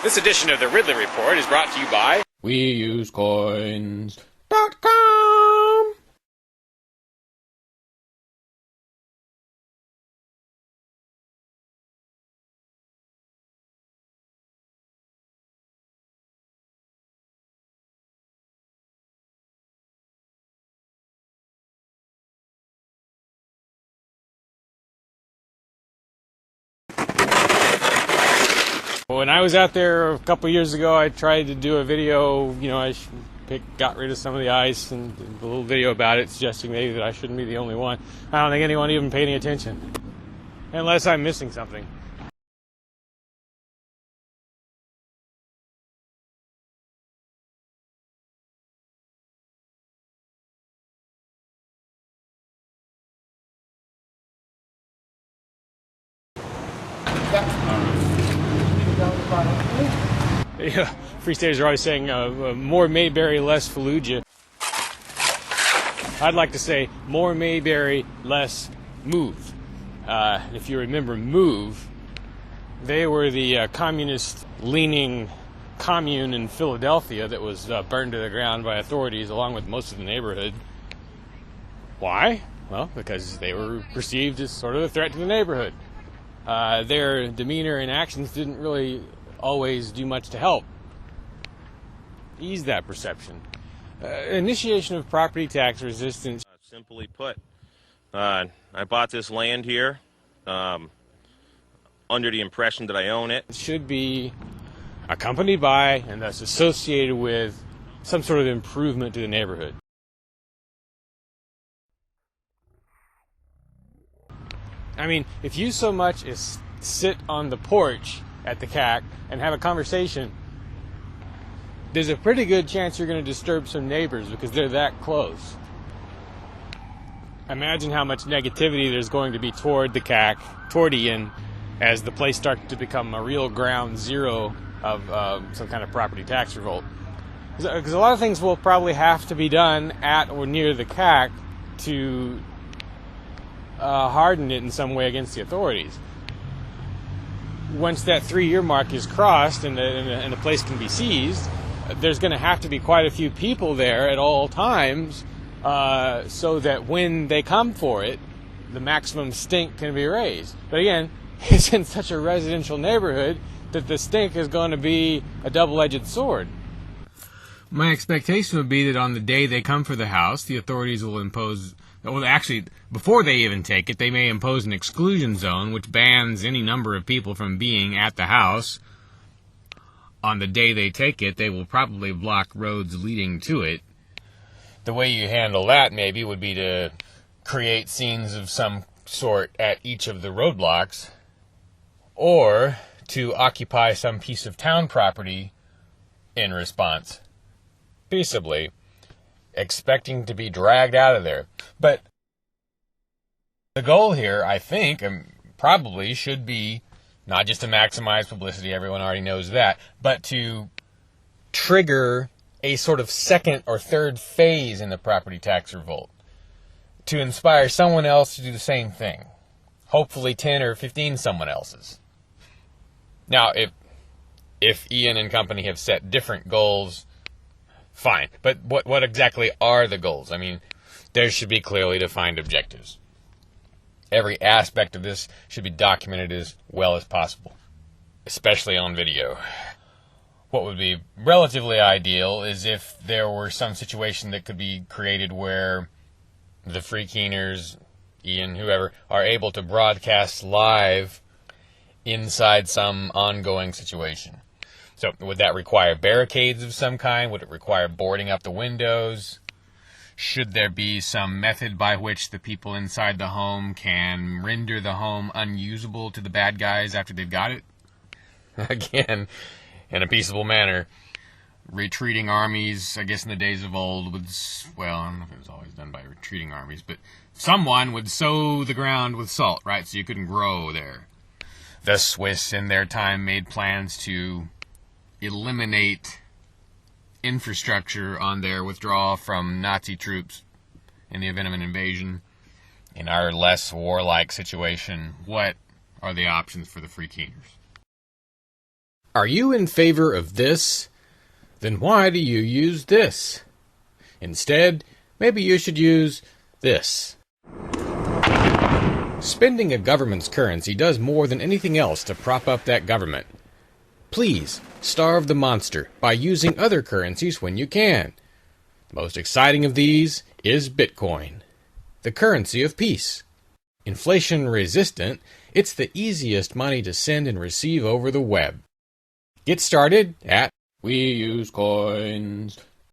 This edition of the Ridley Report is brought to you by WeUseCoins.com. When I was out there a couple years ago, I tried to do a video, I got rid of some of the ice and did a little video about it, suggesting maybe that I shouldn't be the only one. I don't think anyone even paid any attention, unless I'm missing something. Yeah, Free Staters are always saying more Mayberry, less Fallujah. I'd like to say more Mayberry, less Move. If you remember Move, they were the communist-leaning commune in Philadelphia that was burned to the ground by authorities along with most of the neighborhood. Why? Well, because they were perceived as sort of a threat to the neighborhood. Their demeanor and actions didn't really always do much to help ease that perception. Initiation of property tax resistance. Simply put, I bought this land here under the impression that I own it. It should be accompanied by and thus associated with some sort of improvement to the neighborhood. I mean, if you so much as sit on the porch at the CAC and have a conversation, there's a pretty good chance you're going to disturb some neighbors because they're that close. Imagine how much negativity there's going to be toward the CAC, toward Ian, as the place starts to become a real ground zero of some kind of property tax revolt. Because a lot of things will probably have to be done at or near the CAC to harden it in some way against the authorities. Once that 3-year mark is crossed and the place can be seized, there's going to have to be quite a few people there at all times so that when they come for it, the maximum stink can be raised. But again, it's in such a residential neighborhood that the stink is going to be a double-edged sword. My expectation would be that on the day they come for the house, the authorities will impose... Well, actually, before they even take it, they may impose an exclusion zone, which bans any number of people from being at the house. On the day they take it, they will probably block roads leading to it. The way you handle that, maybe, would be to create scenes of some sort at each of the roadblocks, or to occupy some piece of town property in response, peaceably, expecting to be dragged out of there. But the goal here, I think, probably should be not just to maximize publicity, everyone already knows that, but to trigger a sort of second or third phase in the property tax revolt, to inspire someone else to do the same thing, hopefully 10 or 15 someone else's. Now, if Ian and company have set different goals, fine. But what exactly are the goals? I mean, there should be clearly defined objectives. Every aspect of this should be documented as well as possible, especially on video. What would be relatively ideal is if there were some situation that could be created where the Free Keeners, Ian, whoever, are able to broadcast live inside some ongoing situation. So would that require barricades of some kind? Would it require boarding up the windows? Should there be some method by which the people inside the home can render the home unusable to the bad guys after they've got it? Again, in a peaceable manner. Retreating armies, I guess in the days of old, would, well, I don't know if it was always done by retreating armies, but someone would sow the ground with salt, right, so you couldn't grow there. The Swiss, in their time, made plans to eliminate infrastructure on their withdrawal from Nazi troops in the event of an invasion. In our less warlike situation, what are the options for the Free Keeners? Are you in favor of this? Then why do you use this? Instead, maybe you should use this. Spending a government's currency does more than anything else to prop up that government. Please, starve the monster by using other currencies when you can. The most exciting of these is Bitcoin, the currency of peace. Inflation resistant, it's the easiest money to send and receive over the web. Get started at WeUseCoins.com.